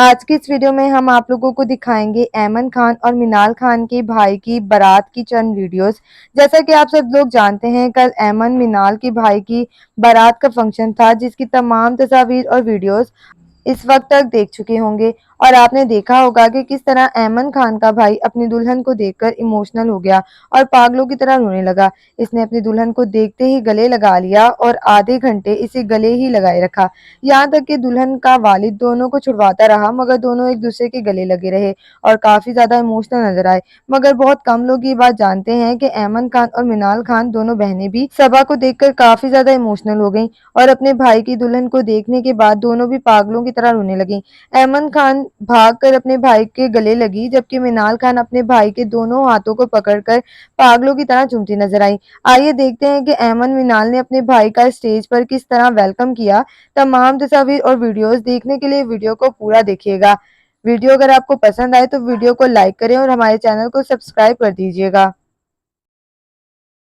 आज की इस वीडियो में हम आप लोगों को दिखाएँगे ऐमन खान और मिनाल खान के भाई की बारात की चंद वीडियोज़। जैसा कि आप सब लोग जानते हैं, कल ऐमन मिनाल के भाई की बारात का फंक्शन था, जिसकी तमाम तस्वीर और वीडियोज़ इस वक़्त तक देख चुके होंगे और आपने देखा होगा कि किस तरह ऐमन खान का भाई अपनी दुल्हन को देखकर इमोशनल हो गया और पागलों की तरह रोने लगा। इसने अपनी दुल्हन को देखते ही गले लगा लिया और आधे घंटे इसे गले ही लगाए रखा। यहाँ तक कि दुल्हन का वालिद दोनों को छुड़वाता रहा, मगर दोनों एक-दूसरे के गले लगे रहे और काफ़ी ज़्यादा इमोशनल नज़र आए। मगर बहुत कम लोग ये बात जानते हैं कि ऐमन खान और मिनाल खान दोनों बहनें भी सबा को देखकर काफ़ी ज़्यादा इमोशनल हो गईं और अपने भाई की दुल्हन को देखने के बाद दोनों भी पागलों की तरह रोने लगीं। ऐमन खान भागकर अपने भाई के गले लगी, जबकि मिनाल खान अपने भाई के दोनों हाथों को पकड़कर पागलों की तरह चूमती नजर आई। आइए देखते हैं कि ऐमन मिनाल ने अपने भाई का स्टेज पर किस तरह वेलकम किया। तमाम तस्वीर और वीडियोस देखने के लिए वीडियो को पूरा देखिएगा। वीडियो अगर आपको पसंद आए तो वीडियो को लाइक करें और हमारे चैनल को सब्सक्राइब कर दीजिएगा।